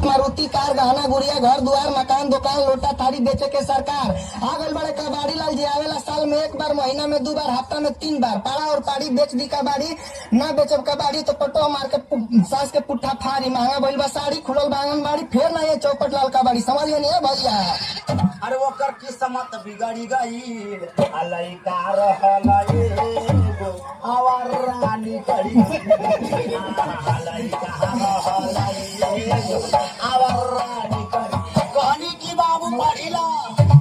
मारुति कार गहना गुड़िया घर द्वार मकान दुकान लोटा थारी बेचे के सरकार आ गल बड़े कबाड़ी लाल जी आवेला साल में एक बार महीना में 2 बार हफ्ता में 3 बार पाड़ा और पाड़ी बेच दी कबाड़ी ना बेचब कबाड़ी तो पटो मार के सास के पुट्ठा फाड़ी महंगा भइल बा साड़ी खुलल बांगन बाड़ी फिर ना ये चौपट लाल कबाड़ी समझ गए नहीं भैया। अरे वो कर किस्मत बिगड़ी गई अलई का रहला एगो आवर रानी करी अलई का रहला एगो आवर रानी करी कहनी की बाबू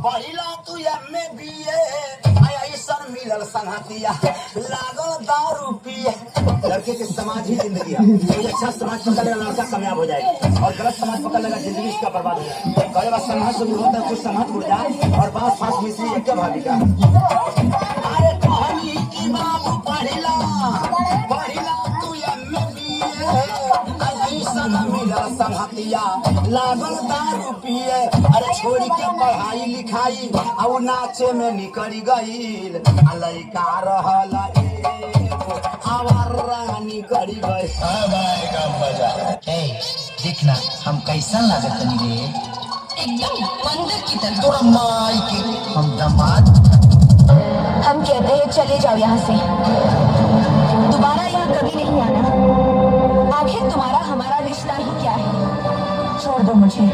पढ़िला तू एमए बीए ऐसन मिलल संगतिया लागल दारू पिए। लड़के के समाज ही जिंदगी है, कोई अच्छा समाज पकड़ लेगा लड़का कामयाब हो जाएगा और गलत समाज पकड़ लेगा जिंदगी इसका बर्बाद हो जाएगा। कई बार समाज से दूर होता है कुछ समाज उड़ जाए और बात फांस मिश्री एक भाभी का। अरे कहानी की बाबू पढ़िला तू एमए बीए ऐसन मिलल संगतिया लागल दारू पिए। अरे छोड़ के पढ़ाई लिखाई और नाचे में निकल गईल लइका रहला एगो आवर रानी करी गई। देखना हम कैसा लागत रे एकदम बंदर की तरह। तोरा माई के हम दामाद। हम कहते हैं चले जाओ यहाँ से, दोबारा यहाँ कभी नहीं आना। आखिर तुम्हारा हमारा रिश्ता ही क्या है? छोड़ दो मुझे,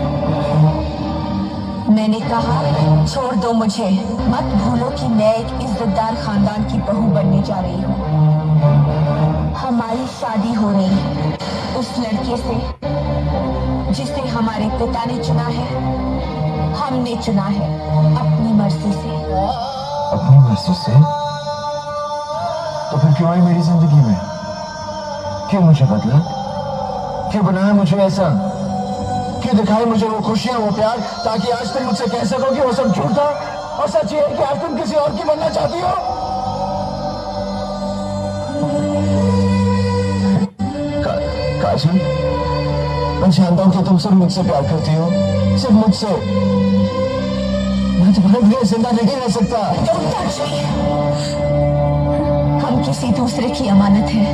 मैंने कहा छोड़ दो मुझे। मत भूलो कि मैं एक इज्जतदार खानदान की बहू बनने जा रही हूँ। हमारी शादी हो रही है उस लड़के से जिसे हमारे पिता ने चुना है, हमने चुना है अपनी मर्जी से। अपनी मर्जी से? तो फिर क्यों आई मेरी जिंदगी में? क्यों मुझे बदला? क्यों बनाया मुझे ऐसा? क्यों दिखाई मुझे वो खुशियां वो प्यार ताकि आज तुम मुझसे कह सको कि वो सब झूठ था और सच ये है कि आज तुम किसी और की बनना चाहती हो? काजल, मैं जानता हूं कि तुम सिर्फ मुझसे प्यार करती हो, सिर्फ मुझसे। मैं तुम्हारे बिना जिंदा नहीं रह सकता। हम किसी दूसरे की अमानत है।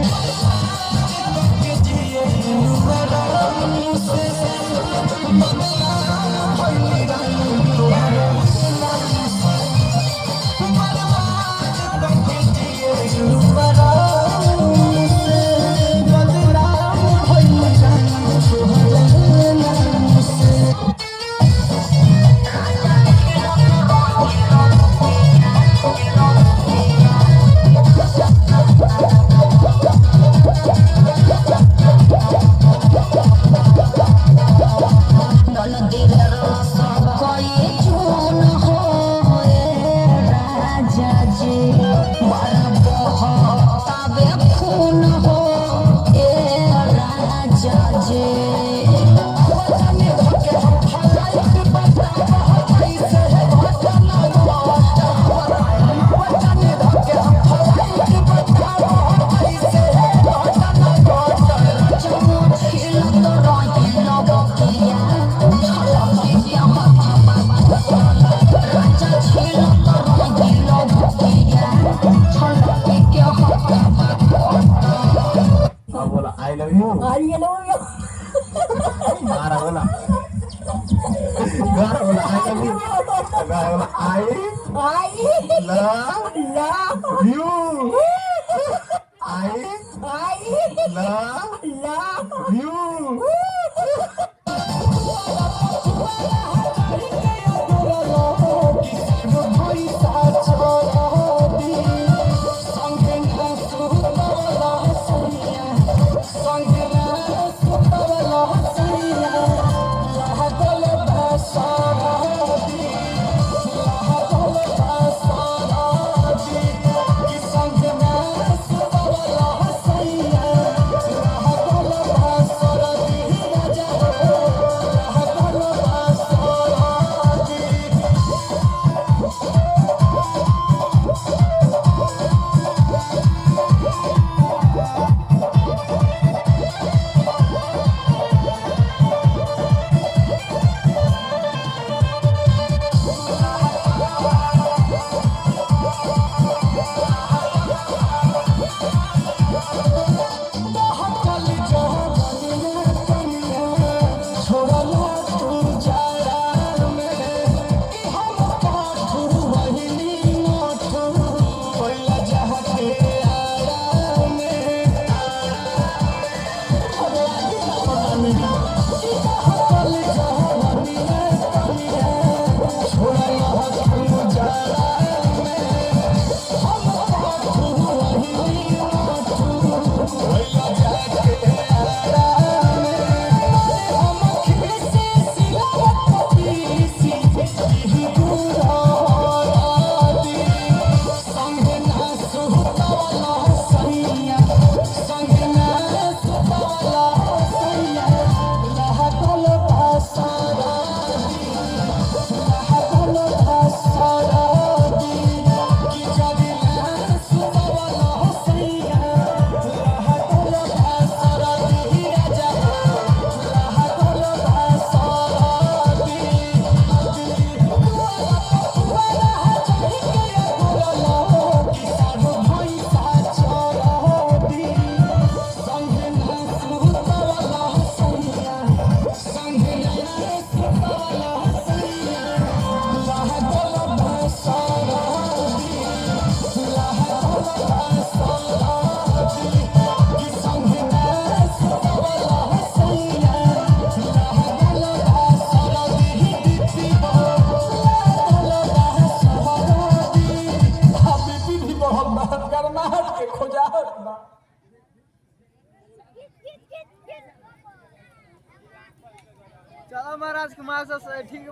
राजकुमार से ठीक